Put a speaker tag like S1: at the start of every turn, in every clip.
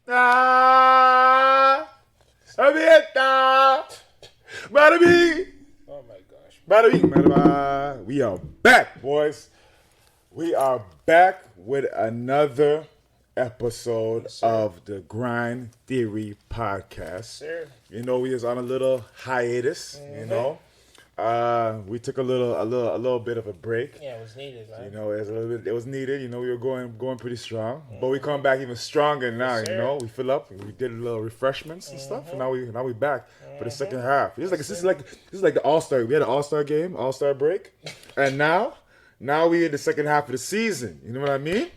S1: Ah, Avieta, Bada
S2: Oh my gosh.
S1: bada. We are back, boys. We are back with another episode
S2: Yes, sir.
S1: of the Grind Theory podcast.
S2: Sir.
S1: You know, we was on a little hiatus. You know, we took a little bit of a break.
S2: Yeah, it was needed, man.
S1: You know, it was needed. You know, we were going pretty strong, but we come back even stronger now.
S2: Yes,
S1: You
S2: sir.
S1: know, we fill up. We did a little refreshments and stuff, and now we back for the second half. This is like the All-Star. We had an All-Star game, All-Star break, and now we in the second half of the season. You know what I mean?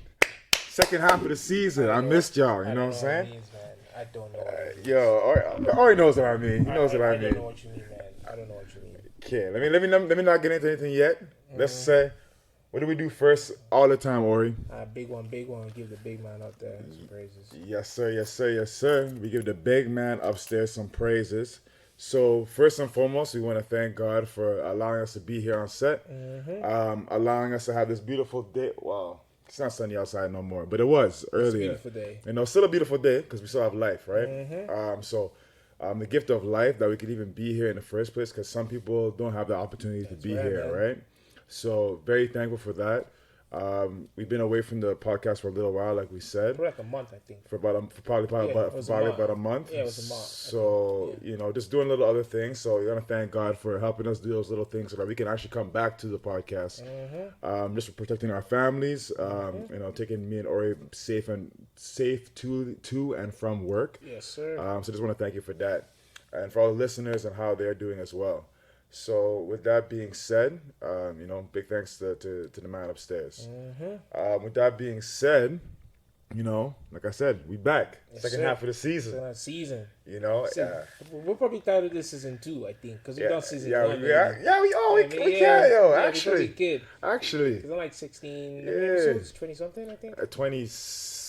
S1: Second half of the season. I missed y'all. You know what I'm saying?
S2: It means, man. I don't know what it means.
S1: Yo, Ori knows what I mean. He knows what I
S2: I don't know
S1: mean.
S2: what you mean, man. I don't know what you mean.
S1: Okay, let me not get into anything yet. Let's say, what do we do first all the time, Ori?
S2: Big one. Give the big man out there some praises.
S1: Yes, sir. We give the big man upstairs some praises. So first and foremost, we want to thank God for allowing us to be here on set, allowing us to have this beautiful day. Wow, it's not sunny outside no more, but it was earlier.
S2: It's a beautiful day.
S1: You know, still a beautiful day because we still have life, right? The gift of life that we could even be here in the first place, because some people don't have the opportunity to be
S2: right,
S1: here,
S2: man.
S1: right? So very thankful for that. We've been away from the podcast for a little while, like we said,
S2: For like a month, I think.
S1: for probably
S2: it was a month.
S1: about a month.
S2: Yeah, it was a month, I
S1: So
S2: think,
S1: you know, just doing little other things. So we're gonna thank God for helping us do those little things so that we can actually come back to the podcast. Just for protecting our families. You know, taking me and Ori safe to and from work.
S2: Yes, sir.
S1: So just want to thank you for that, and for all the listeners and how they're doing as well. So with that being said, you know, big thanks to the man upstairs. With that being said, you know, like I said, we back.
S2: Yes,
S1: Second
S2: sir.
S1: half of the season.
S2: Season.
S1: You know,
S2: We'll probably title this season 2, I think, because we've done season 1.
S1: we can, yo,
S2: Yeah,
S1: actually,
S2: we could.
S1: actually,
S2: Because I'm like 16
S1: Yeah.
S2: episodes, 20 something, I think.
S1: 26,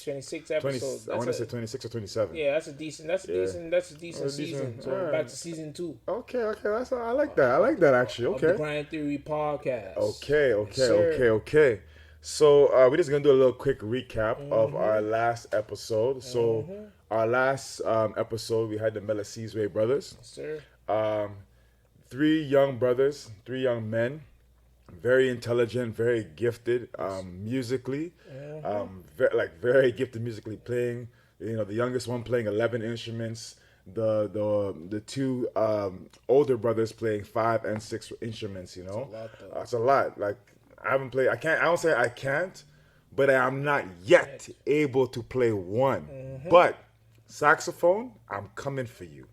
S2: 26
S1: 20,
S2: episodes.
S1: I want to say 26 or 27.
S2: Yeah, that's a decent season. So we're back to season 2
S1: Okay, I like that actually.
S2: of the
S1: Okay.
S2: Grind Theory podcast.
S1: Okay. So we're just gonna do a little quick recap of our last episode. So our last episode, we had the Melisizwe brothers.
S2: Yes, sir.
S1: 3 young brothers, 3 young men, very intelligent, very gifted musically, very gifted musically playing. You know, the youngest one playing 11 instruments. The 2 older brothers playing 5 and 6 instruments. You know, it's a lot. Like I haven't played. I don't say I can't, but I am not yet able to play one. But saxophone, I'm coming for you.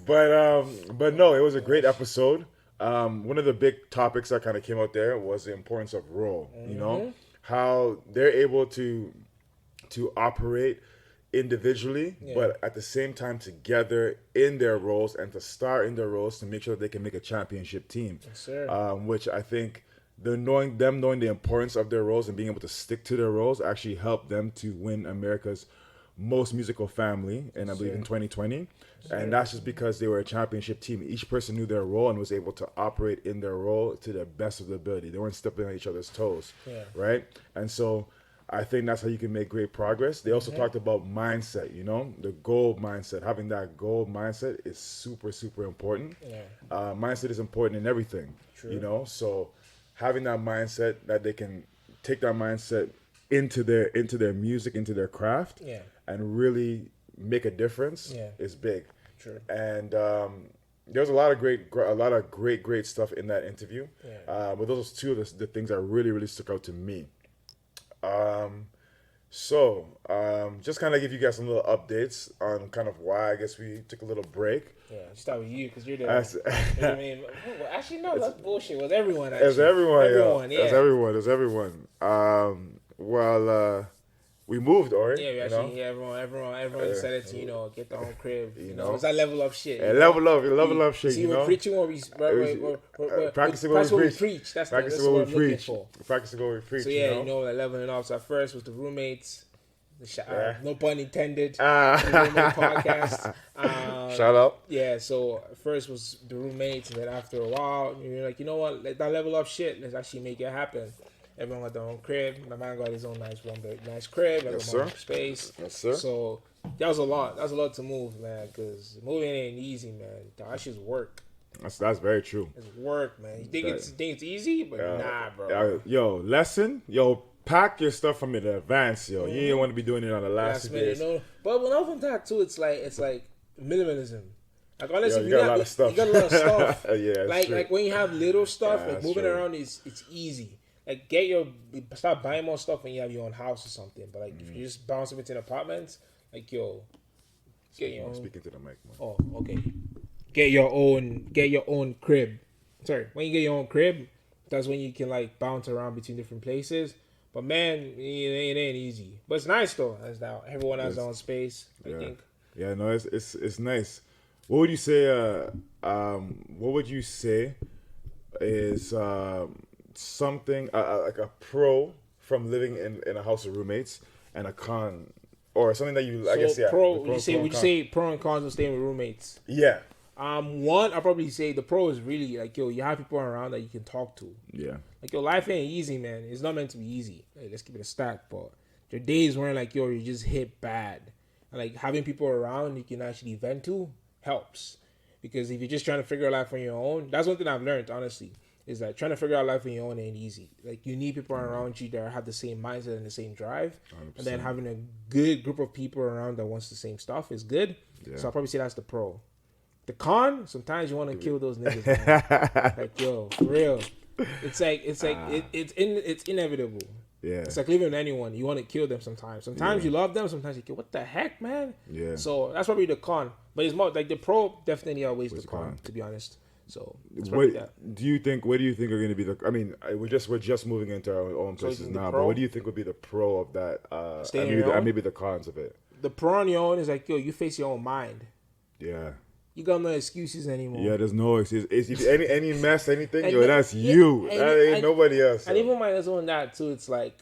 S1: But no, it was a great episode. One of the big topics that kind of came out there was the importance of role. You know, how they're able to operate individually, but at the same time together in their roles, and to star in their roles to make sure that they can make a championship team.
S2: Yes, sir.
S1: Which I think knowing the importance of their roles and being able to stick to their roles actually helped them to win America's most musical family, and I believe in 2020. And that's just because they were a championship team. Each person knew their role and was able to operate in their role to the best of their ability. They weren't stepping on each other's toes, right? And so I think that's how you can make great progress. They also talked about mindset, you know, the goal mindset. Having that goal mindset is super, super important. Mindset is important in everything, you know. So having that mindset, that they can take that mindset into their music, into their craft, and really make a difference is big.
S2: True.
S1: And there's a lot of great stuff in that interview. But those are 2 of the things that really, really stuck out to me. Just kind of give you guys some little updates on kind of why I guess we took a little break.
S2: Yeah, start with you because you're the.
S1: That's-
S2: I mean, well, actually, no, that's bullshit. It was everyone.
S1: It was
S2: Actually.
S1: everyone.
S2: Yeah.
S1: It was everyone. We moved, Ori.
S2: Yeah, we
S1: you
S2: actually,
S1: know?
S2: everyone decided to, get their own crib.
S1: You
S2: You
S1: know?
S2: know, it's that level up shit.
S1: Yeah, level up shit,
S2: See,
S1: you
S2: we're
S1: know?
S2: preaching what we
S1: Practicing what we preach.
S2: That's
S1: Practicing
S2: what
S1: what
S2: I'm
S1: we
S2: looking
S1: preach.
S2: for.
S1: Practicing what we preach,
S2: So yeah, like leveling up. So at first was the roommates. No pun intended. The roommate podcast.
S1: Shout out.
S2: Yeah, so first was the roommates, and then after a while, you're like, you know what? Let that level up shit. Let's actually make it happen. Everyone got their own crib. My man got his own nice crib. I got my own space.
S1: Yes, sir.
S2: So that was a lot. That was a lot to move, man. Because moving ain't easy, man. That shit's work.
S1: That's very true.
S2: It's work, man. You think it's easy, but nah, bro.
S1: Lesson. Pack your stuff from in advance, yo. You don't want to be doing it on the last minute.
S2: No. But when I'm that too, it's like minimalism. Like honestly,
S1: you got a lot of stuff.
S2: You got a lot of stuff.
S1: Yeah,
S2: like when you have little stuff, like moving around it's easy. Like start buying more stuff when you have your own house or something. But like if you just bounce between apartments, like get your own.
S1: Speaking to the mic, man.
S2: Oh, okay. Get your own crib. Sorry, when you get your own crib, that's when you can like bounce around between different places. But man, it ain't easy. But it's nice though. As now everyone has their own space. I think. Yeah,
S1: no, it's nice. What would you say? What would you say is something like a pro from living in a house of roommates and a con, or something that you? I guess
S2: pro. Would you say pro and cons of staying with roommates?
S1: Yeah.
S2: One, I'll probably say the pro is really like, you have people around that you can talk to.
S1: Yeah.
S2: Like, life ain't easy, man. It's not meant to be easy. Like, let's keep it a stack. But there are days where, like, you just hit bad. And, like, having people around you can actually vent to helps. Because if you're just trying to figure out life on your own, that's one thing I've learned, honestly, is that trying to figure out life on your own ain't easy. Like, you need people around you that have the same mindset and the same drive. 100%. And then having a good group of people around that wants the same stuff is good. Yeah. So I'll probably say that's the pro. The con, sometimes you want to kill those niggas, man. Like, for real. It's inevitable. Yeah. It's like living with anyone. You want to kill them sometimes. Sometimes you love them. Sometimes you kill. What the heck, man? Yeah. So that's probably the con. But it's more like the pro definitely always the con, to be honest. So
S1: what do you think are going to be the? I mean, we're just moving into our own places now. But what do you think would be the pro of that? Maybe the cons of it.
S2: The pro on your own is like, you face your own mind.
S1: Yeah.
S2: You got no excuses anymore.
S1: Yeah, there's no excuses. If any mess, anything, that's you. That ain't nobody else.
S2: And even minus on that too, it's like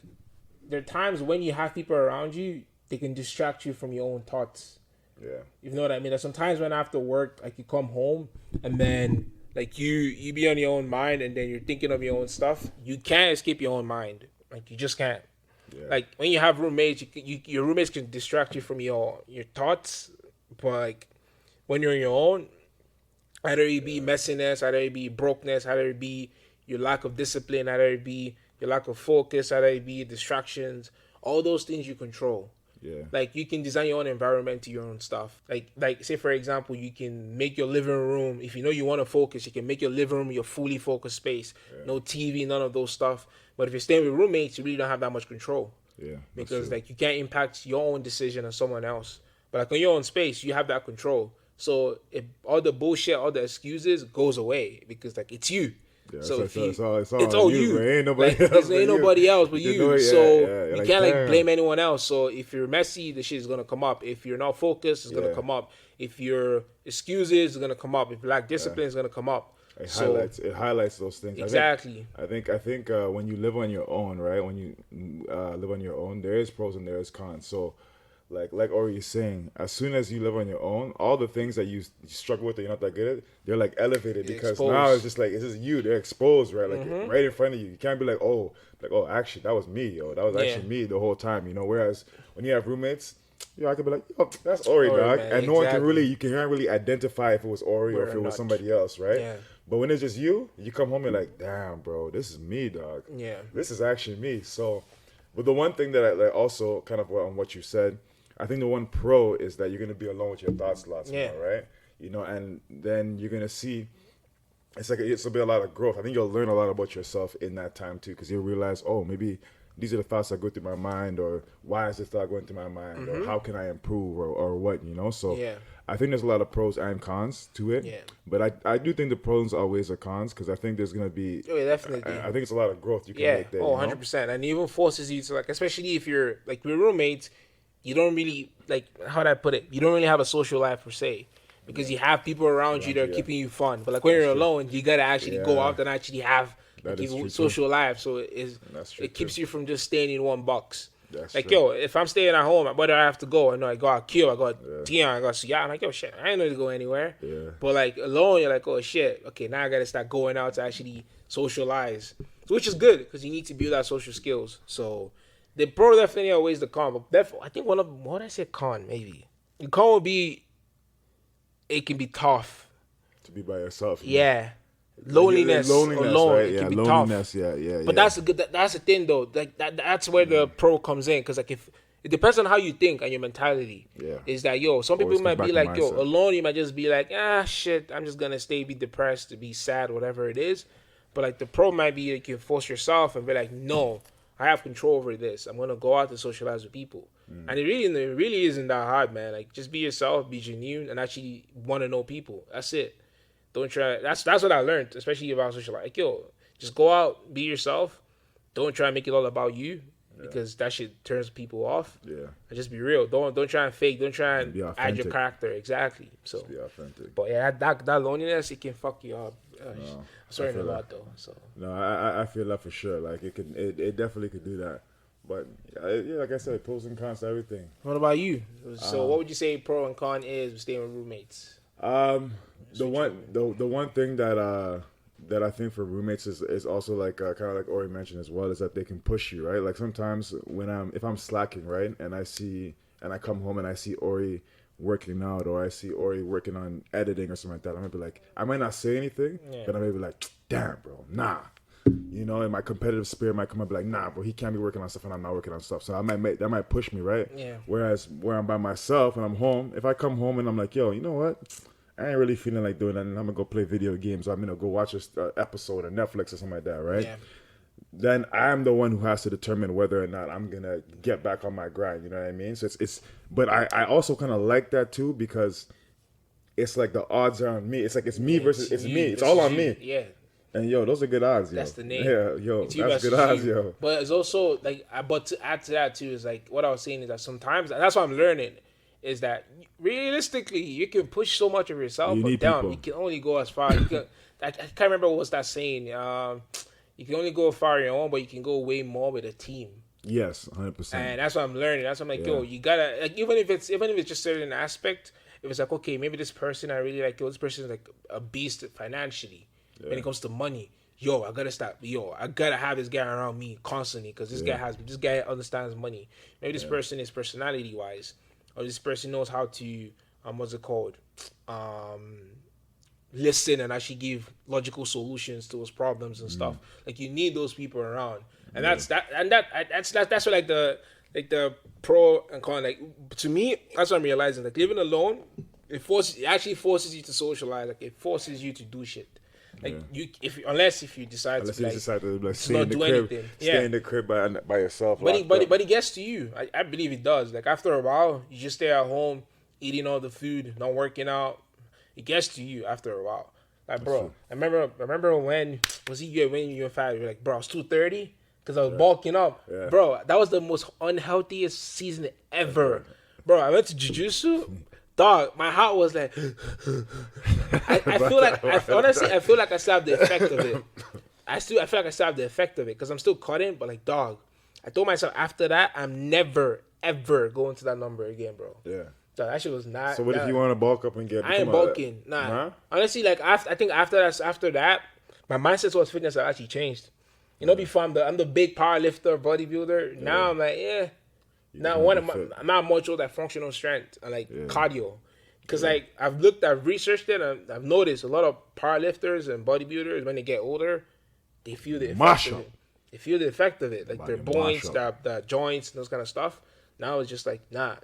S2: there are times when you have people around you, they can distract you from your own thoughts.
S1: Yeah.
S2: You know what I mean? Like sometimes when after work, like you come home and then like you be on your own mind and then you're thinking of your own stuff. You can't escape your own mind. Like you just can't. Yeah. Like when you have roommates, your roommates can distract you from your thoughts, but like when you're on your own, either it be messiness, either it be brokenness, either it be your lack of discipline, either it be your lack of focus, either it be distractions, all those things you control.
S1: Yeah.
S2: Like you can design your own environment to your own stuff. Like say for example, you can make your living room, if you know you want to focus, you can make your living room your fully focused space. Yeah. No TV, none of those stuff. But if you're staying with roommates, you really don't have that much control.
S1: Yeah.
S2: Because like you can't impact your own decision on someone else. But like on your own space, you have that control. So if all the bullshit, all the excuses goes away because like it's you.
S1: Yeah,
S2: so
S1: it's all you. Ain't nobody else.
S2: Ain't nobody else but you. You can't like blame anyone else. So if you're messy, the shit is gonna come up. If you're not focused, it's gonna come up. If your excuses, it's gonna come up. If you lack discipline, it's gonna come up.
S1: It highlights those things.
S2: Exactly.
S1: I think when you live on your own, right? When you live on your own, there is pros and there is cons. So. Like Ori is saying, as soon as you live on your own, all the things that you struggle with that you're not that good at, they're like elevated because now it's just you. They're exposed, right? Like right in front of you. You can't be like, actually that was me, that was actually me the whole time, Whereas when you have roommates, I could be like, that's Ori, dog, man, and no one can you can't really identify if it was Ori or if it was somebody else, right?
S2: Yeah.
S1: But when it's just you come home and like, damn, bro, this is me, dog.
S2: Yeah. This
S1: is actually me. So, but the one thing that I like also kind of on what you said. I think the one pro is that you're going to be alone with your thoughts lots more, right? And then you're going to see, it'll be a lot of growth. I think you'll learn a lot about yourself in that time too, because you'll realize, maybe these are the thoughts that go through my mind, or why is this thought going through my mind, or how can I improve, or what, So I think there's a lot of pros and cons to it. Yeah. But I do think the pros outweighs the cons, because I think there's going to be,
S2: definitely.
S1: I think it's a lot of growth you can make there.
S2: 100%. And it even forces you to, like, especially if you're, like, your roommates, you don't really, like, how would I put it? You don't really have a social life per se because you have people around you that are keeping you fun. But, like, when you're alone, you got to actually go out and actually have a social life. So it keeps you from just staying in one box. If I'm staying at home, whether I have to go, I know I got Aquille, I got Dion, I got Suya. I'm like, shit, I ain't know to go anywhere. Yeah. But, like, alone, you're like, shit, okay, now I got to start going out to actually socialize. So, which is good because you need to build that social skills. So the pro definitely outweighs the con, but I think what would I say con maybe the con would be it can be tough
S1: to be by yourself.
S2: Yeah. Loneliness alone,
S1: right?
S2: it
S1: Yeah,
S2: can be
S1: loneliness.
S2: tough.
S1: Yeah.
S2: But that's a good. That's the thing though. Like that's where the pro comes in because like if it depends on how you think and your mentality.
S1: Yeah.
S2: Is that some people
S1: Always
S2: might
S1: comes
S2: be
S1: back
S2: like
S1: to mindset.
S2: alone. You might just be like shit. I'm just gonna be depressed, to be sad, whatever it is. But like the pro might be like you force yourself and be like, no, I have control over this. I'm gonna go out to socialize with people. And it really isn't that hard, man. Like just be yourself, be genuine, and actually want to know people. That's it. Don't try. That's what I learned, especially about social life. Like, just go out, be yourself. Don't try and make it all about you because that shit turns people off.
S1: Yeah.
S2: And just be real. Don't try and fake. Don't try and
S1: be
S2: add your character. Exactly. So
S1: Just be authentic.
S2: But yeah, that loneliness, it can fuck you up. I'm sorry a lot though. So
S1: no, I feel that for sure. Like it definitely could do that. But yeah, like I said, pros and cons to everything.
S2: what about you? So what would you say pro and con is with staying with roommates?
S1: The one thing that I think for roommates is also like kind of like Ori mentioned as well is that they can push you, right? Like sometimes if I'm slacking, right, and I come home and I see Ori working out or I see Ori working on editing or something like that, I might be like, I might not say anything, but I might be like, damn, bro, nah. And my competitive spirit might come up like, nah, bro, he can't be working on stuff and I'm not working on stuff. So that might push me, right?
S2: Yeah.
S1: Whereas where I'm by myself and I'm home, if I come home and I'm like, yo, you know what? I ain't really feeling like doing that, and I'm gonna go play video games. Or I'm gonna go watch an episode of Netflix or something like that, right?
S2: Yeah.
S1: Then I'm the one who has to determine whether or not I'm gonna get back on my grind. You know what I mean? So but I also kind of like that too because it's like the odds are on me. It's like it's me versus it's me. It's all on me.
S2: Yeah.
S1: And those are good odds, yo.
S2: That's the name.
S1: Yeah,
S2: It's you
S1: that's good
S2: versus
S1: odds,
S2: you.
S1: yo.
S2: But it's also like, but to add to that too is like what I was saying is that sometimes, and that's what I'm learning, is that realistically you can push so much of yourself, but down you can only go as far. I can't remember what was that saying. You can only go far on your own, but you can go way more with a team.
S1: Yes, 100%.
S2: And that's what I'm learning. That's what I'm like, you gotta like even if it's just certain aspect. If it's like, okay, maybe this person I really like, this person is like a beast financially when it comes to money. I gotta stop. I gotta have this guy around me constantly because this guy understands money. Maybe this person is personality wise, or this person knows how to what's it called? Listen and actually give logical solutions to those problems and stuff. Like you need those people around, and that's what like the pro and con. Like to me, that's what I'm realizing. Like living alone, it actually forces you to socialize. Like it forces you to do shit. Like unless you decide to
S1: stay in the crib, stay in the crib by yourself.
S2: But it gets to you. I believe it does. Like after a while, you just stay at home eating all the food, not working out. It gets to you after a while. Like bro, I remember when you were fat, you were like, bro, I was 230 because I was bulking up. Yeah. Bro, that was the most unhealthiest season ever. Bro, I went to jiu-jitsu. Dog, my heart was like, I feel like I still have the effect of it. I feel like I still have the effect of it because I'm still cutting, but like, dog, I told myself after that, I'm never, ever going to that number again, bro.
S1: Yeah.
S2: Dog, that shit was not.
S1: So what if you want to bulk up and get?
S2: I ain't bulking. Nah. Honestly, like, I think after that, my mindset towards fitness have actually changed. Before I'm the big power lifter, bodybuilder. Now I'm like, Now I'm not much of that functional strength and like cardio, because like I've researched it and I've noticed a lot of powerlifters and bodybuilders when they get older, they feel the effect of it. They feel the effect of it, like their joints, their joints, and those kind of stuff. Now it's just like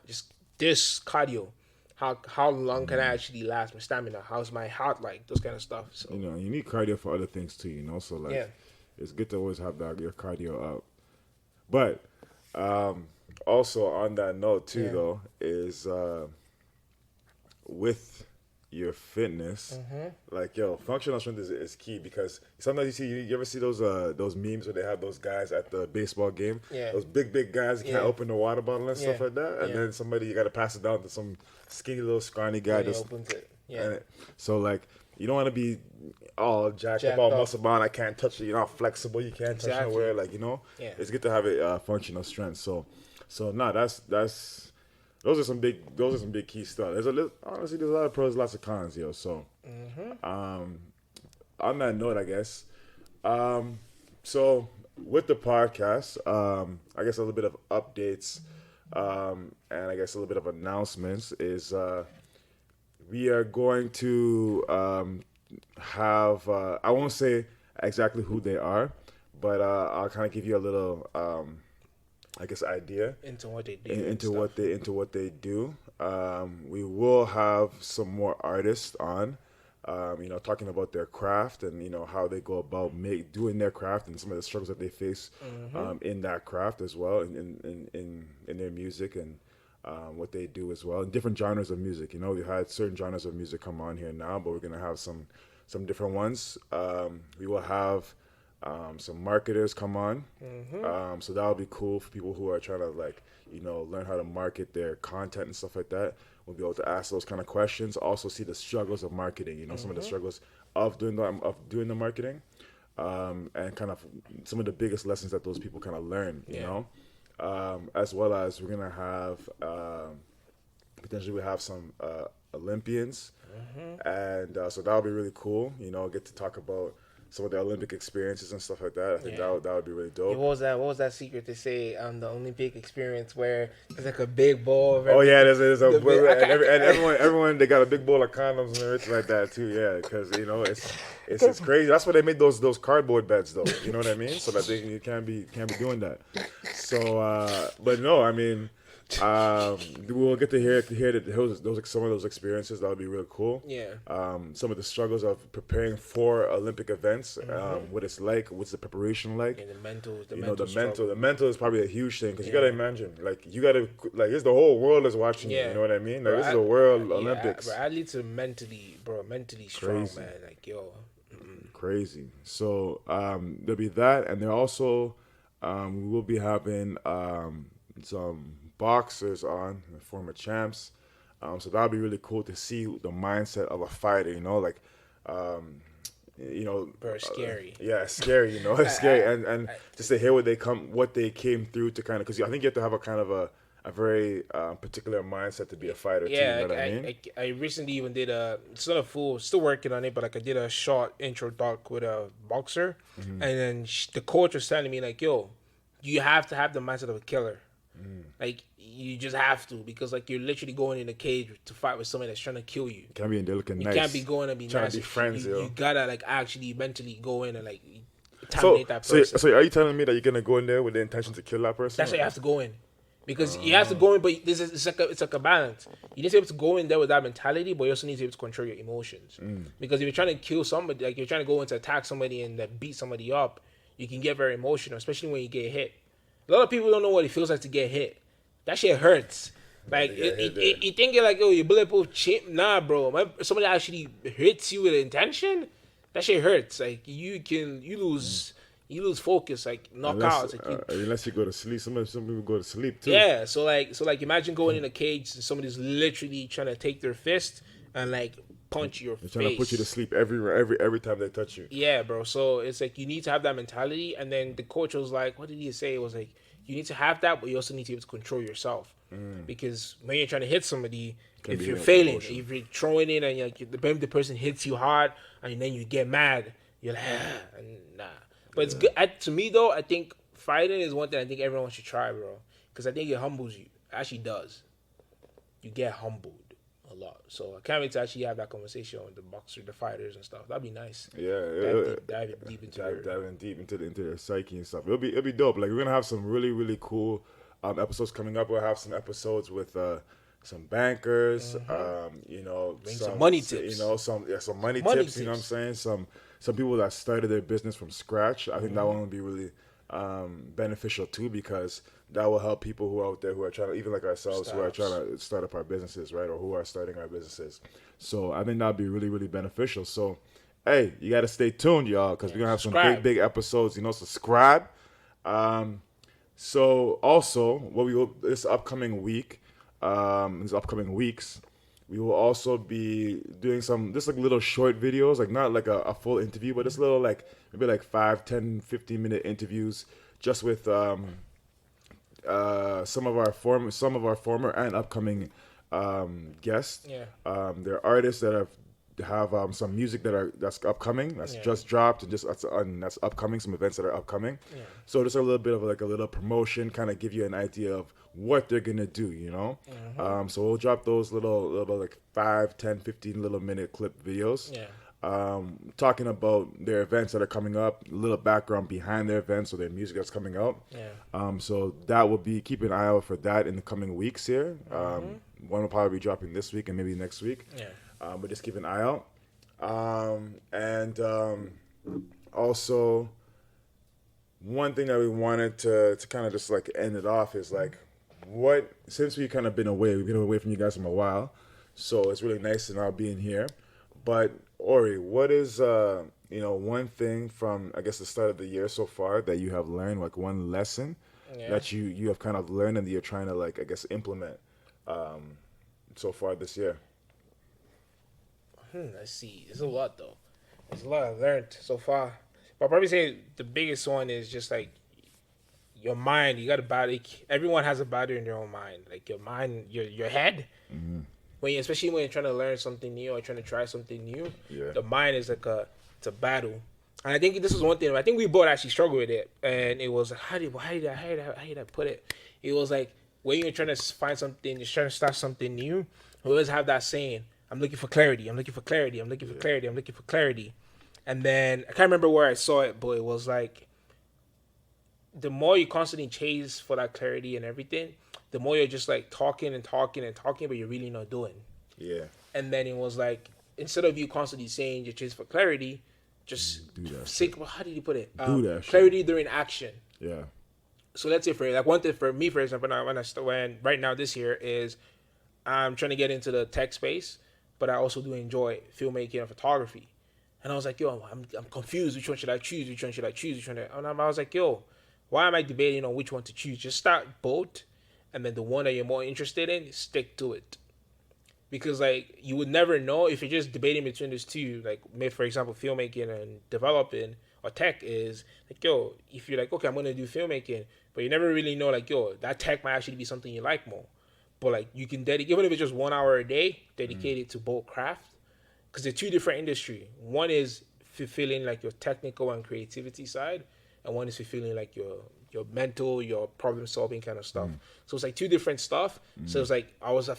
S2: just this cardio. How long can I actually last? My stamina. How's my heart like? Those kind of stuff. So
S1: you need cardio for other things too. So like it's good to always have your cardio up, but. Also, on that note too, though, is with your fitness, like functional strength is key because sometimes you ever see those memes where they have those guys at the baseball game, those big guys can't open the water bottle and stuff like that, and then you got to pass it down to some skinny little scrawny guy just
S2: opens it.
S1: So like you don't want to be all jacked up, all muscle bound. I can't touch it. You're not flexible. You can't touch nowhere. Like it's good to have a functional strength. So those are some big key stuff. Honestly, there's a lot of pros, lots of cons, yo. So, on that note, I guess, So with the podcast, I guess a little bit of updates, and I guess a little bit of announcements is we are going to have I won't say exactly who they are, but I'll kind of give you a little I guess idea
S2: into what they do,
S1: into what they do. We will have some more artists on, talking about their craft and how they go about doing their craft and some of the struggles that they face in that craft as well, in their music and what they do as well, in different genres of music. We had certain genres of music come on here now, but we're gonna have some different ones. We will have some marketers come on, so that'll be cool for people who are trying to learn how to market their content and stuff like that. We'll be able to ask those kind of questions. Also, see the struggles of marketing. Some of the struggles of doing the marketing, and kind of some of the biggest lessons that those people kind of learn. As well as we're gonna have potentially we have some Olympians, and so that'll be really cool. Get to talk about some of the Olympic experiences and stuff like that. I think that would be really dope.
S2: What was that secret to say the Olympic experience where it's like a big bowl of
S1: there's a bowl, and everyone they got a big bowl of condoms and everything like that too. Yeah, because it's crazy. That's why they made those cardboard beds though. You know what I mean? So that you can't be doing that. So, but no, I mean. We'll get to hear those some of those experiences. That would be real cool.
S2: Yeah.
S1: Some of the struggles of preparing for Olympic events. What it's like. What's the preparation like?
S2: And
S1: the mental is probably a huge thing because you gotta imagine it's the whole world is watching. You. You know what I mean? This is the World Olympics.
S2: But athletes are mentally strong,
S1: crazy.
S2: Man.
S1: Crazy. So there'll be that, and there also we will be having some boxers on, former champs, so that'll be really cool to see the mindset of a fighter.
S2: Very scary.
S1: It's scary. It's scary, and just to hear what they came through to kind of, because I think you have to have a kind of a very particular mindset to be a fighter too. You know what I mean?
S2: I recently even did it's not a full, still working on it, but I did a short intro talk with a boxer, and then the coach was telling me yo, you have to have the mindset of a killer. You just have to, because you're literally going in a cage to fight with somebody that's trying to kill you.
S1: Can't be in there looking nice.
S2: You can't be going to be
S1: trying
S2: nice.
S1: to be friends.
S2: You gotta actually mentally go in and terminate that person.
S1: So are you telling me that you're gonna go in there with the intention to kill that person?
S2: That's why you have to go in, because you have to go in, but it's like a balance. You need to be able to go in there with that mentality, but you also need to be able to control your emotions. Because if you're trying to kill somebody, you're trying to go in to attack somebody and beat somebody up, you can get very emotional, especially when you get hit. A lot of people don't know what it feels like to get hit. That shit hurts. You think you're you bulletproof chip. Nah, bro. Somebody actually hits you with intention. That shit hurts. You lose focus. Knockouts.
S1: Unless you go to sleep. Some people go to sleep too.
S2: Yeah. So imagine going in a cage and somebody's literally trying to take their fist and punch your face.
S1: They're trying to put you to sleep every time they touch you.
S2: Yeah, bro. So it's you need to have that mentality. And then the coach was what did he say? It was you need to have that, but you also need to be able to control yourself. Because when you're trying to hit somebody, if you're failing, if you're throwing it and the person hits you hard and then you get mad, you're nah. But it's good. To me, though, I think fighting is one thing I think everyone should try, bro. Because I think it humbles you. It actually does. You get humbled a lot. So I can't wait to actually have that conversation with the fighters and stuff. That'd be nice.
S1: Yeah,
S2: dive deep into
S1: their psyche and stuff. It'll be dope. We're gonna have some really, really cool episodes coming up. We'll have some episodes with some bankers,
S2: some money tips.
S1: Some money tips. You know what I'm saying? Some people that started their business from scratch. I think that one will be really beneficial too, because that will help people who are out there who are trying to, even like ourselves, who are trying to start up our businesses, right? Or who are starting our businesses. So I think that'd be really, really beneficial. So, hey, you got to stay tuned, y'all, because we're going to have some big episodes. Subscribe. So also, this upcoming week, these upcoming weeks, we will also be doing some little short videos, not a full interview, but just little maybe 5, 10, 15-minute interviews, just with some of our former and upcoming guests.
S2: Yeah.
S1: They're artists that have have some music that's upcoming, that's just dropped, and that's upcoming. Some events that are upcoming. Yeah. So just a little bit of like a little promotion, kind of give you an idea of what they're gonna do. So we'll drop those little like 5, 10, 15 little minute clip videos. Yeah. Talking about their events that are coming up, a little background behind their events, so their music that's coming out. Yeah. So that will be, keep an eye out for that in the coming weeks here. One will probably be dropping this week and maybe next week. Yeah. But just keep an eye out. Also, one thing that we wanted to kind of just like end it off is like, since we've kind of been away, we've been away from you guys for a while, so it's really nice to now being here. But Ore, what is one thing from, I guess, the start of the year so far that you have learned, like one lesson that you have kind of learned and that you're trying to, like, I guess, implement so far this year?
S2: Let's see. There's a lot, though. There's a lot I've learned so far. But I'll probably say the biggest one is just, like, your mind. You got a battery. Everyone has a battery in their own mind. Like, your mind, your head. Mm-hmm. Especially when you're trying to learn something new or trying to try something new, the mind is like it's a battle. And I think this is one thing. I think we both actually struggle with it. And it was, how did I put it? It was like, when you're trying to find something, you're trying to start something new, we always have that saying, I'm looking for clarity. I'm looking for clarity. I'm looking for clarity. I'm looking for clarity. And then, I can't remember where I saw it, but it was like, the more you constantly chase for that clarity and everything, the more you're just like talking, but you're really not doing. Yeah. And then it was like, instead of you constantly saying you're chasing for clarity, just do that. How did you put it? Do that. Clarity during action. Yeah. So let's say one thing for me, for example, when right now this year is, I'm trying to get into the tech space, but I also do enjoy filmmaking and photography. And I was like, yo, I'm confused. Which one should I choose? And I was like, yo, why am I debating on which one to choose? Just start both. And then the one that you're more interested in, stick to it. Because, like, you would never know if you're just debating between these two. Like, maybe, for example, filmmaking and developing or tech is, like, yo, if you're like, okay, I'm going to do filmmaking, but you never really know, like, yo, that tech might actually be something you like more. But, like, you can dedicate, even if it's just 1 hour a day, dedicate it to both craft. Because they're two different industries. One is fulfilling, like, your technical and creativity side. And one is fulfilling, like, your mental, your problem solving kind of stuff. So it's like two different stuff. So it's like, I was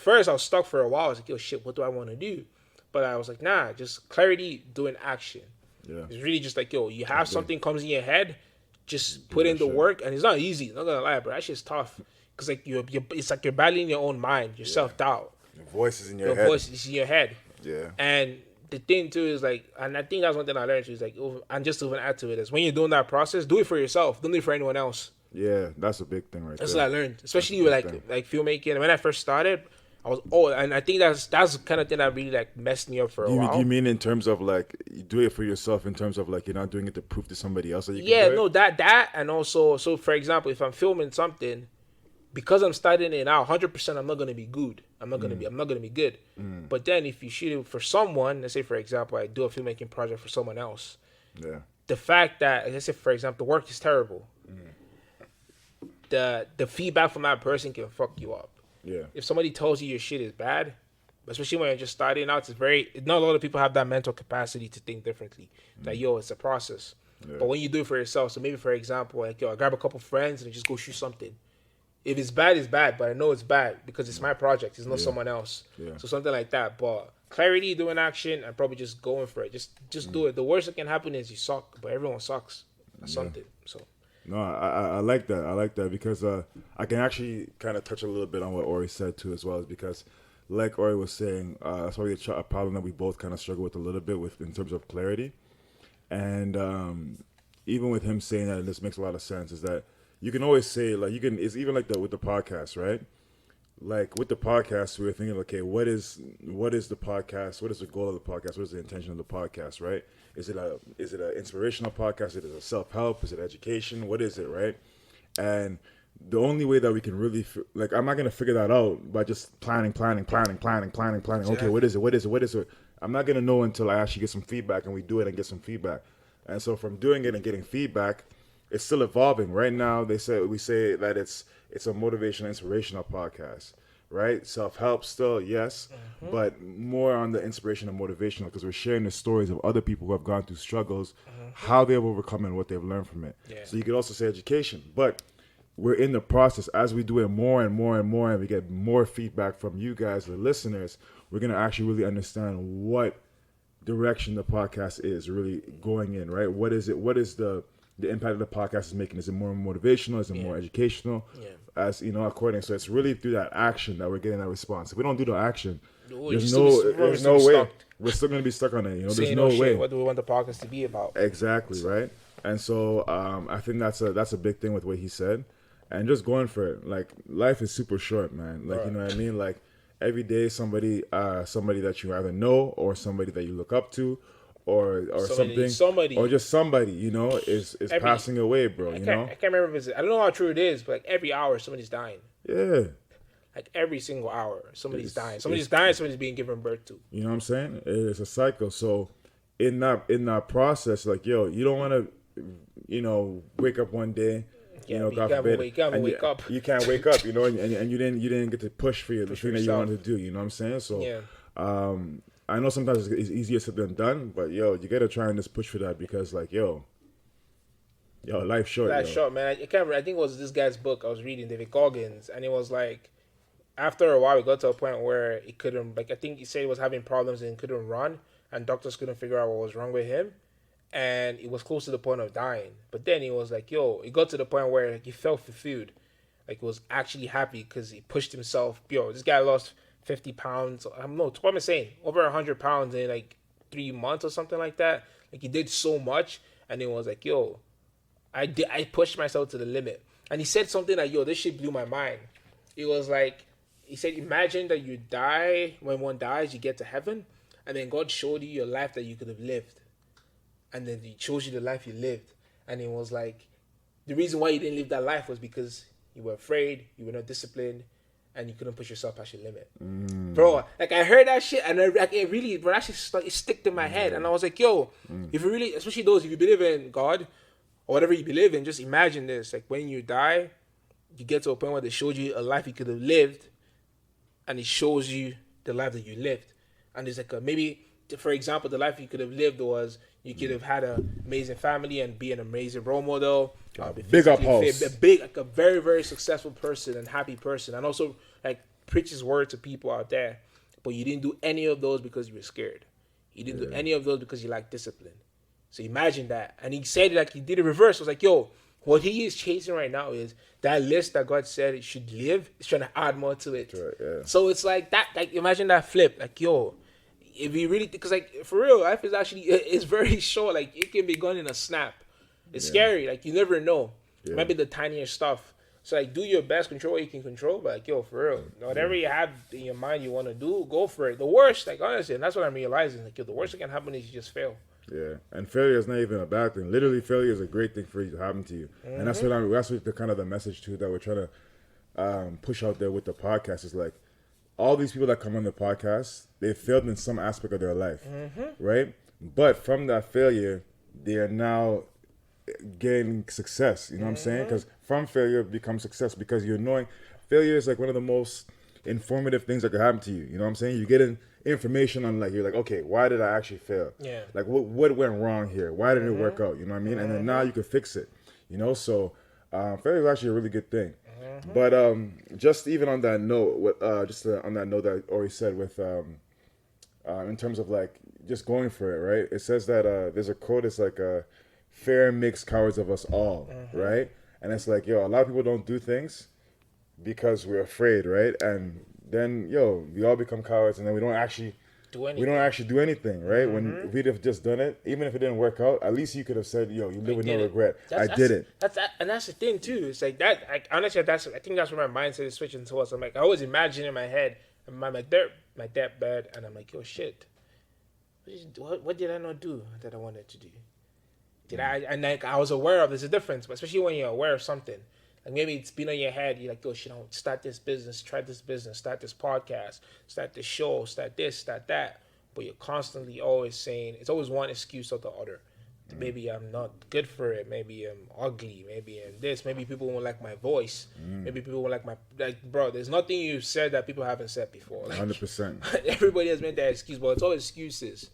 S2: stuck for a while. I was like, yo, shit, what do I want to do? But I was like, nah, just clarity doing action. Yeah. It's really just like, yo, you have something comes in your head, just put in the work. And it's not easy, not gonna lie, but that shit's tough. Because like it's like you're battling your own mind, your self-doubt.
S1: Your voice is in your head.
S2: Your voice is in your head. Yeah. And the thing too is like, and I think that's one thing I learned too, is like, and just to even add to it, is when you're doing that process, do it for yourself. Don't do it for anyone else.
S1: Yeah, that's a big thing right
S2: that's
S1: there.
S2: That's what I learned. Especially with like filmmaking. And when I first started, I was and I think that's the kind of thing that really like messed me up for a while.
S1: You mean in terms of like, you do it for yourself in terms of like, you're not doing it to prove to somebody else that you can do it?
S2: that and also, so for example, if I'm filming something, because I'm starting it out, 100% I'm not gonna be good. I'm not gonna be good. But then if you shoot it for someone, let's say for example, I do a filmmaking project for someone else. Yeah. The fact that, let's say for example, the work is terrible. The feedback from that person can fuck you up. Yeah. If somebody tells you your shit is bad, especially when you're just starting out, not a lot of people have that mental capacity to think differently. Like, yo, it's a process. Yeah. But when you do it for yourself, so maybe for example, like, yo, I grab a couple friends and just go shoot something. If it's bad, it's bad, but I know it's bad because it's my project. It's not someone else. Yeah. So something like that. But clarity, doing action, and probably just going for it. Just do it. The worst that can happen is you suck, but everyone sucks at something. So.
S1: No, I like that. I like that because I can actually kind of touch a little bit on what Ore said too as well, is because like Ore was saying, that's probably a problem that we both kind of struggle with a little bit with in terms of clarity. And even with him saying that, and this makes a lot of sense, is that you can always say, like, it's even like with the podcast, right? Like with the podcast, we were thinking, okay, what is the podcast? What is the goal of the podcast? What is the intention of the podcast, right? Is it an inspirational podcast? Is it a self-help? Is it education? What is it, right? And the only way that we can really, I'm not going to figure that out by just planning.
S2: Exactly.
S1: Okay, what is it? I'm not going to know until I actually get some feedback and we do it and get some feedback. And so from doing it and getting feedback, it's still evolving. Right now, we say that it's a motivational, inspirational podcast. right? Self-help still, yes, but more on the inspiration and motivational, because we're sharing the stories of other people who have gone through struggles, how they've overcome and what they've learned from it.
S2: Yeah.
S1: So you could also say education, but we're in the process as we do it more and more and more, and we get more feedback from you guys, the listeners. We're gonna actually really understand what direction the podcast is really going in, right? What is it? What is the impact the podcast is making? Is it more motivational? Is it more educational?
S2: Yeah.
S1: As you know, according. So it's really through that action that we're getting that response. If we don't do the action, there's no way. We're still gonna be stuck on it. You know, there's no way.
S2: What do we want the podcast to be about?
S1: Exactly, right? And so I think that's a big thing with what he said, and just going for it. Like, life is super short, man. Like, you know what I mean? Like, every day somebody that you either know or somebody that you look up to, or something, or just somebody, you know, is passing away, bro. You know,
S2: I can't remember if I don't know how true it is, but like every hour somebody's dying.
S1: Yeah.
S2: Like every single hour somebody's dying. Somebody's dying. Somebody's being given birth to.
S1: You know what I'm saying? It's a cycle. So in that process, like, yo, you don't want to, you know, wake up one day. You know, God forbid,
S2: wake up.
S1: You can't wake up, you know, and you didn't get to push for the thing that you wanted to do. You know what I'm saying? So,
S2: yeah.
S1: I know sometimes it's easier said than done, but yo, you gotta try and just push for that, because like, yo, life's short.
S2: Life's short, man. I can't remember. I think it was this guy's book I was reading, David Goggins, and it was like, after a while, we got to a point where he couldn't, like, I think he said he was having problems and couldn't run, and doctors couldn't figure out what was wrong with him. And it was close to the point of dying. But then he was like, yo, it got to the point where like, he felt fulfilled. Like, he was actually happy because he pushed himself. Yo, this guy lost 50 pounds. I don't know, what am I saying? Over 100 pounds in like 3 months or something like that. Like, he did so much. And he was like, yo, I pushed myself to the limit. And he said something like, yo, this shit blew my mind. It was like, he said, imagine that you die. When one dies, you get to heaven. And then God showed you your life that you could have lived. And then he shows you the life you lived. And it was like, the reason why you didn't live that life was because you were afraid, you were not disciplined, and you couldn't push yourself past your limit. Bro, like, I heard that shit, and it really, bro, that shit sticked in my head. And I was like, yo, if you really, especially those, if you believe in God, or whatever you believe in, just imagine this. Like, when you die, you get to a point where they showed you a life you could have lived, and it shows you the life that you lived. And it's like, maybe, for example, the life you could have lived was, you could have had an amazing family and be an amazing role model.
S1: Big up house.
S2: Like a very, very successful person and happy person. And also, like, preach his word to people out there. But you didn't do any of those because you were scared. You didn't do any of those because you lacked discipline. So imagine that. And he said, like, he did a reverse. It was like, yo, what he is chasing right now is that list that God said it should live. He's trying to add more to it.
S1: Right, yeah.
S2: So it's like that. Like, imagine that flip. Like, yo, if you really, because like, for real, life is actually, it's very short. Like, it can be gone in a snap. It's scary. Like, you never know. It might be the tiniest stuff. So like, do your best, control what you can control. But like, yo, for real, whatever you have in your mind you want to do, go for it. The worst, like, honestly, and that's what I'm realizing. Like, yo, the worst that can happen is you just fail.
S1: Yeah, and failure is not even a bad thing. Literally, failure is a great thing for you to happen to you, and that's what the kind of the message too that we're trying to push out there with the podcast is like, all these people that come on the podcast, they failed in some aspect of their life, right? But from that failure, they are now gaining success. You know what I'm saying? Because from failure becomes success, because you're knowing failure is like one of the most informative things that could happen to you. You know what I'm saying? You get information on, like, you're like, okay, why did I actually fail? Yeah. Like, what went wrong here? Why didn't it work out? You know what I mean? And then now you can fix it. You know, so failure is actually a really good thing. But just even on that note, on that note that Ore said with in terms of like just going for it, right? It says that there's a quote. It's like "Fear makes cowards of us all," right? And it's like, yo, a lot of people don't do things because we're afraid, right? And then, yo, we all become cowards, and then we don't actually do anything, right? When we'd have just done it, even if it didn't work out, at least you could have said, yo, you live with no regret. I did it.
S2: And that's the thing too. It's like that. Like, honestly, I think that's where my mindset is switching towards. I'm like, I always imagine in my head, my deathbed, and I'm like, yo, shit. What did I not do that I wanted to do? And like, I was aware of there's a difference, but especially when you're aware of something. Like, maybe it's been on your head. You're like, oh, shit, start this business, try this business, start this podcast, start this show, start this, start that. But you're constantly always saying, it's always one excuse or the other. Maybe I'm not good for it. Maybe I'm ugly. Maybe I'm this. Maybe people won't like my voice. Maybe people won't like my bro. There's nothing you've said that people haven't said before.
S1: 100%.
S2: Everybody has made that excuse, but it's all excuses.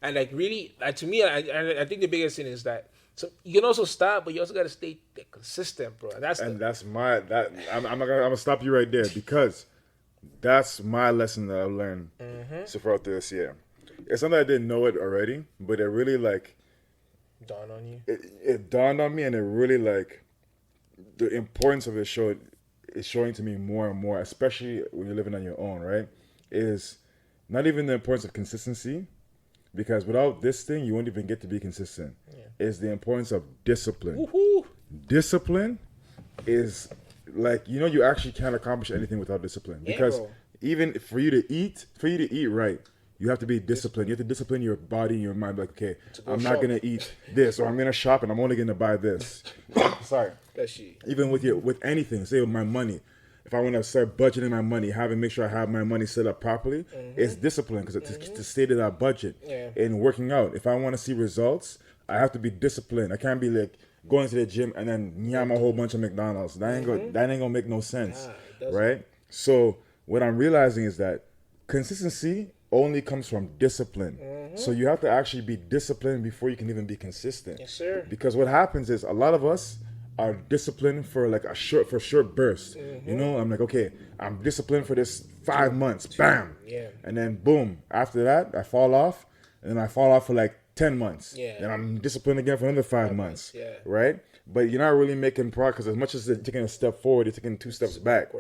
S2: And like really, to me, I think the biggest thing is that so you can also stop, but you also got to stay consistent, bro. I'm
S1: gonna stop you right there because that's my lesson that I learned so far this year. It's something I didn't know it already, but it really like
S2: dawned on you.
S1: It dawned on me, and it really like the importance of it is showing to me more and more, especially when you're living on your own, right? Is not even the importance of consistency, because without this thing, you won't even get to be consistent. Yeah. Is the importance of discipline.
S2: Woo-hoo.
S1: Discipline is like, you actually can't accomplish anything without discipline, because even for you to eat right, you have to be disciplined. You have to discipline your body and your mind. Like, okay, I'm not going to eat this, or I'm going to shop and I'm only going to buy this. Sorry. Even with anything, say with my money. If I want to start budgeting my money, make sure I have my money set up properly, it's discipline, because it's to stay to that budget.
S2: Yeah.
S1: In working out, if I want to see results, I have to be disciplined. I can't be like going to the gym and then yam a whole bunch of McDonald's. That ain't gonna make no sense, right? So what I'm realizing is that consistency only comes from discipline. So you have to actually be disciplined before you can even be consistent.
S2: Yes, sir.
S1: Because what happens is a lot of us are disciplined for like short bursts. I'm like, okay, I'm disciplined for this 5 months, bam.
S2: Yeah.
S1: And then boom, after that, I fall off, and then I fall off for like 10 months.
S2: Yeah.
S1: And I'm disciplined again for another 5 months.
S2: Yeah.
S1: Right? But you're not really making progress. As much as you're taking a step forward, you're taking 2 steps back.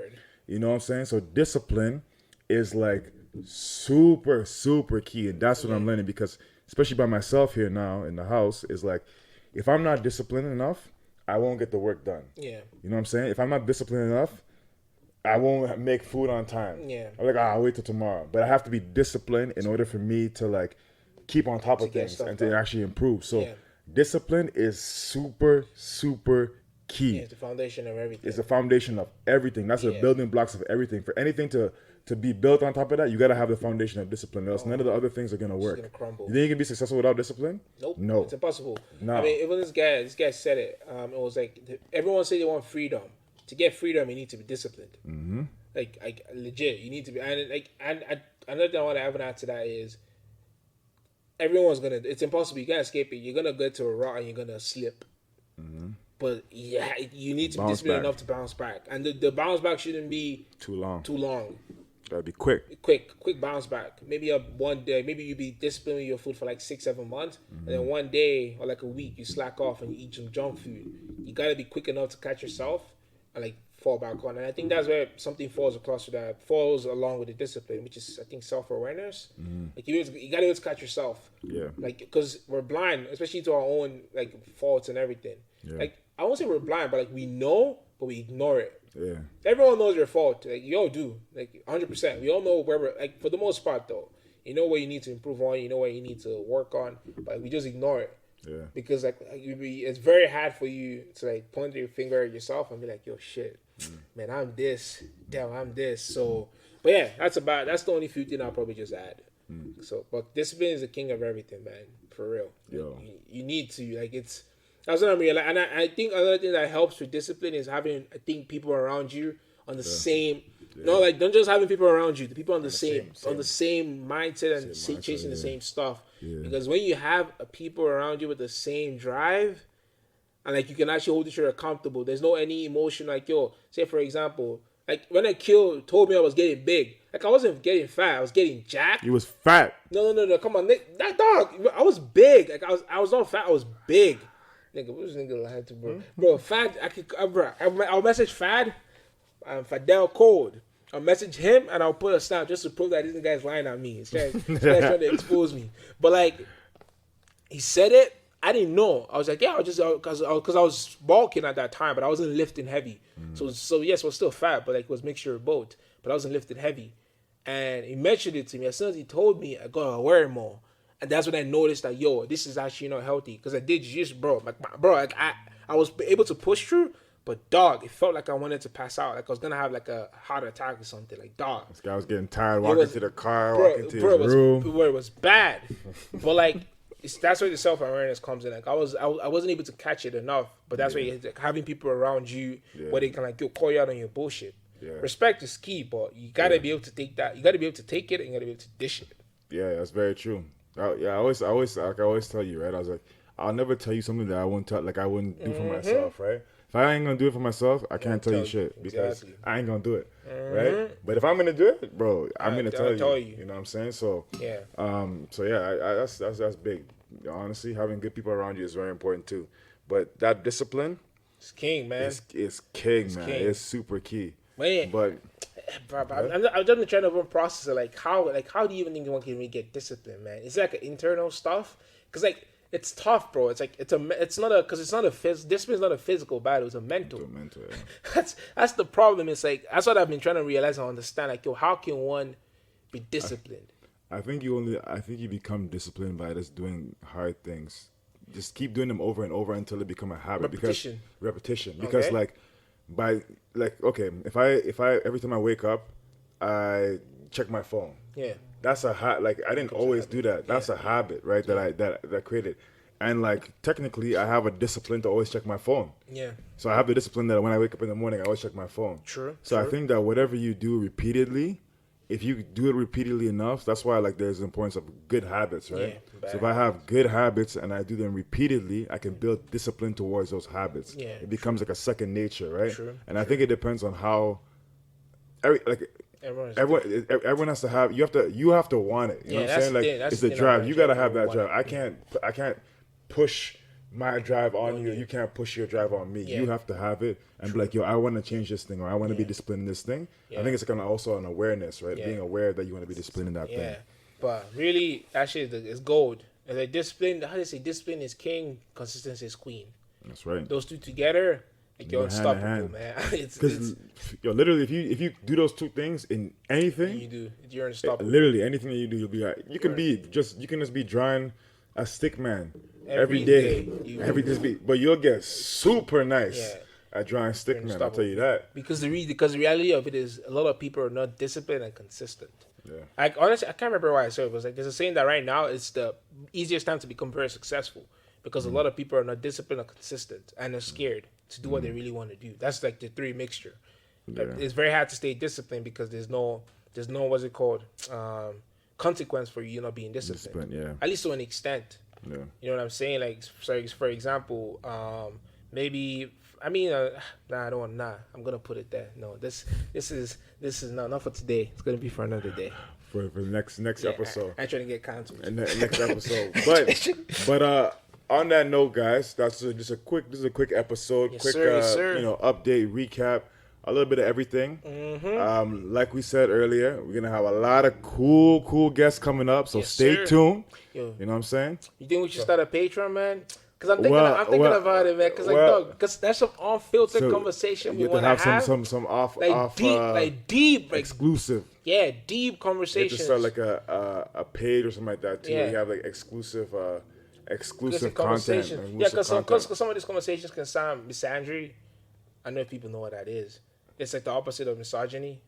S1: You know what I'm saying? So discipline is like super, super key. And that's what I'm learning, because especially by myself here now in the house, is like, if I'm not disciplined enough, I won't get the work done.
S2: Yeah.
S1: You know what I'm saying? If I'm not disciplined enough, I won't make food on time.
S2: Yeah.
S1: I'm like, I'll wait till tomorrow. But I have to be disciplined in order for me to like keep on top of things and to actually improve. So discipline is super, super key.
S2: Yeah, it's the foundation of everything.
S1: It's the foundation of everything. That's the building blocks of everything. For anything to be built on top of that, you got to have the foundation of discipline. Else none of the other things are going to work.
S2: It's gonna crumble.
S1: You think you can be successful without discipline?
S2: Nope.
S1: No.
S2: It's impossible.
S1: No.
S2: I mean, even this guy said it. It was like, everyone say they want freedom. To get freedom, you need to be disciplined. Like legit, you need to be. And another thing I want to add to that is, it's impossible. You can't escape it. You're going to get to a rut and you're going to slip. But yeah, you need to be disciplined enough to bounce back. And the bounce back shouldn't be
S1: too long. Gotta be quick.
S2: Quick bounce back. Maybe one day, maybe you be disciplined with your food for like 6-7 months, and then one day or like a week you slack off and you eat some junk food. You gotta be quick enough to catch yourself and like fall back on. And I think that's where something falls along with the discipline, which is, I think, self-awareness. Like you gotta be able to catch yourself.
S1: Yeah.
S2: Like, because we're blind, especially to our own like faults and everything.
S1: Yeah.
S2: Like, I won't say we're blind, but like we know, but we ignore it.
S1: Yeah.
S2: Everyone knows your fault. Like, you all do. Like, 100%. We all know where we're, like, for the most part, though. You know where you need to improve on. You know where you need to work on. But we just ignore it.
S1: Yeah.
S2: Because, like it's very hard for you to, like, point your finger at yourself and be like, yo, shit. Man, I'm this. Damn, I'm this. So, but yeah, that's the only few things I'll probably just add. So, but discipline is the king of everything, man. For real.
S1: Yo.
S2: You need to. Like, that's what I'm realizing. And I think another thing that helps with discipline is having, I think, people around you on the same. No, like, don't just having people around you. The people on the same mindset and chasing the same stuff. Yeah. Because when you have people around you with the same drive, and like you can actually hold each other accountable. There's no any emotion like, yo, say for example, like when Aquille told me I was getting big, like I wasn't getting fat, I was getting jacked.
S1: You was fat.
S2: No, come on, that dog. I was big. Like I was not fat. I was big. Nigga, what was nigga lying to, bro? Bro, Fad, I'll message Fad, Fadel Code. I'll message him and I'll put a snap just to prove that this guy's lying at me. This guy's trying to expose me. But like, he said it. I didn't know. I was like, yeah, because I was bulking at that time, but I wasn't lifting heavy. So yes, I was still fat, but like it was mixture of both. But I wasn't lifting heavy. And he mentioned it to me. As soon as he told me, I gotta wear more. And that's when I noticed that, yo, this is actually not healthy. Because I did just, I was able to push through, but dog, it felt like I wanted to pass out. Like I was going to have like a heart attack or something. Like, dog.
S1: This guy was getting tired, walking to the car, walking to his room.
S2: It was bad. But like, that's where the self-awareness comes in. Like I wasn't able to catch it enough, but that's where having people around you where they can like call you out on your bullshit. Yeah. Respect is key, but you gotta be able to take that. You gotta be able to take it, and you gotta be able to dish it.
S1: Yeah, that's very true. I always tell you, right? I was like, I'll never tell you something that I wouldn't do for myself, right? If I ain't gonna do it for myself, I can't tell you shit because I ain't gonna do it, right? But if I'm gonna do it, bro, I'm gonna tell you. You know what I'm saying? So yeah, that's big. Honestly, having good people around you is very important too. But that discipline,
S2: it's king, man.
S1: It's king, man. It's super key.
S2: Man,
S1: but
S2: I'm just trying to process it. Like how do you even think one can really get discipline, man? Is it like an internal stuff? Because like. It's tough, bro. It's like discipline's not a physical battle. It's a mental. Yeah. That's the problem. It's like that's what I've been trying to realize and understand. Like, yo, how can one be disciplined?
S1: I think you become disciplined by just doing hard things. Just keep doing them over and over until it become a habit. Repetition. Because if I every time I wake up, I check my phone. Yeah. That's a I didn't always do that. That's a habit, right? That I created, and like technically, I have a discipline to always check my phone. Yeah. So I have the discipline that when I wake up in the morning, I always check my phone. True. So I think that whatever you do repeatedly, if you do it repeatedly enough, that's why like there's the importance of good habits, right? Yeah, so if I have good habits and I do them repeatedly, I can build discipline towards those habits. Yeah. It becomes like a second nature, right? True. And I think it depends on how, Everyone has to have. You have to want it. You know what I'm saying? Like it's the drive. You gotta have that drive. I can't push my drive on you. You can't push your drive on me. Yeah. You have to have it and be like, yo, I want to change this thing, or I want to be disciplined in this thing. Yeah. I think it's kind of also an awareness, right? Yeah. Being aware that you want to be disciplined in that thing. Yeah,
S2: but really, actually, it's gold. And like discipline, how do you say? Discipline is king. Consistency is queen. That's right. Those two together. Like you're unstoppable, man. Because
S1: literally, if you do those two things in anything,
S2: you're unstoppable.
S1: Literally, anything that you do, you'll be like, you can just be drawing a stick man every day. But you'll get super nice at drawing stick man. I'll tell you that.
S2: Because the reality of it is, a lot of people are not disciplined and consistent. Yeah. Honestly, I can't remember why I said it. It was like there's a saying that right now it's the easiest time to become very successful because a lot of people are not disciplined or consistent and they're scared to do what they really want to do. That's like the three mixture. Yeah. It's very hard to stay disciplined because there's no what's it called consequence for you not being disciplined. Yeah. At least to an extent. Yeah. You know what I'm saying? Like, for example, maybe I'm gonna put it there. No, this is not for today. It's gonna be for another day.
S1: For the next episode.
S2: I'm trying to get canceled.
S1: And next episode, but. On that note, guys, this is a quick episode, yes, sir. Update, recap, a little bit of everything. Mm-hmm. Like we said earlier, we're gonna have a lot of cool guests coming up, so stay tuned. Yo, you know what I'm saying?
S2: You think we should start a Patreon, man? Because I'm thinking about it, man. Because that's some unfiltered conversation we want to have.
S1: Some off
S2: deep,
S1: exclusive.
S2: Yeah, deep conversations.
S1: You have to start like a page or something like that too. Yeah. Where you have like exclusive content.
S2: Yeah, because some of these conversations can sound misandry. I know if people know what that is. It's like the opposite of misogyny.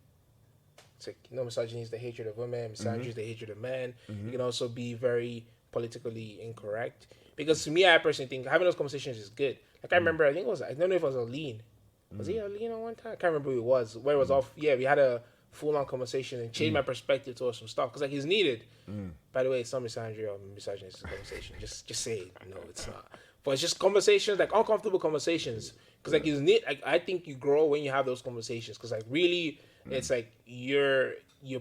S2: It's like, misogyny is the hatred of women. Misandry is the hatred of men. Mm-hmm. You can also be very politically incorrect. Because to me, I personally think having those conversations is good. Like I remember, I don't know if it was Aline. Was he Aline on one time? I can't remember who it was. Where it was off. Yeah, we had a full-on conversation and changed my perspective towards some stuff. Because like it's needed. By the way, it's not misandry or misogynist conversation. Just say it. No, it's not. But it's just conversations, like uncomfortable conversations. Because like it's neat. I think you grow when you have those conversations. Because like really, it's like you're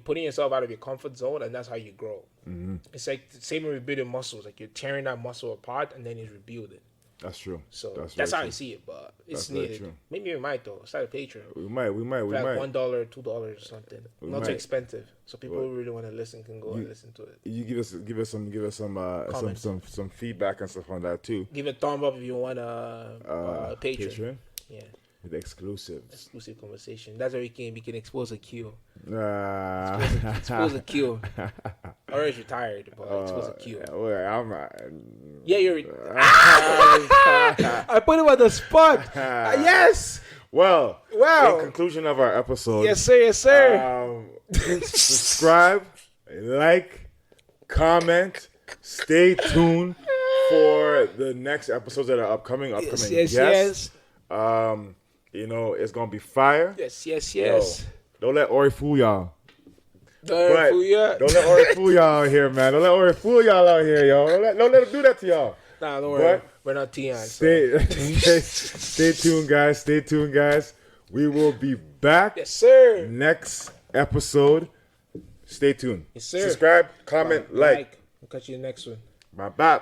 S2: putting yourself out of your comfort zone, and that's how you grow. Mm-hmm. It's like the same with rebuilding muscles. Like you're tearing that muscle apart, and then you rebuild it.
S1: That's true.
S2: So that's how I see it, but it's needed. Maybe we might though. Start a Patreon.
S1: We might.
S2: $1, $2 or something. Not too expensive. So people who really want to listen can go and listen to it.
S1: You give us some feedback and stuff on that too.
S2: Give a thumb up if you want a Patreon. Yeah.
S1: With exclusive
S2: conversation. That's where we can expose Aquille. Expose Aquille. Already retired, but expose Aquille. Yeah, you're. I put him on the spot. Yes.
S1: Well. In conclusion of our episode.
S2: Yes, sir.
S1: Subscribe, like, comment, Stay tuned for the next episodes that are upcoming guests. You know, it's gonna be fire.
S2: Yes.
S1: Yo, don't let Ore fool y'all.
S2: Don't let
S1: Ore fool y'all out here, man. Don't let Ore fool y'all out here, yo. Don't let him do that to y'all.
S2: Nah, don't worry. We're not Tion.
S1: Stay tuned, guys. Stay tuned, guys. We will be back.
S2: Yes, sir.
S1: Next episode. Stay tuned.
S2: Yes, sir.
S1: Subscribe, comment, like.
S2: We'll catch you in the next one.
S1: Bye-bye.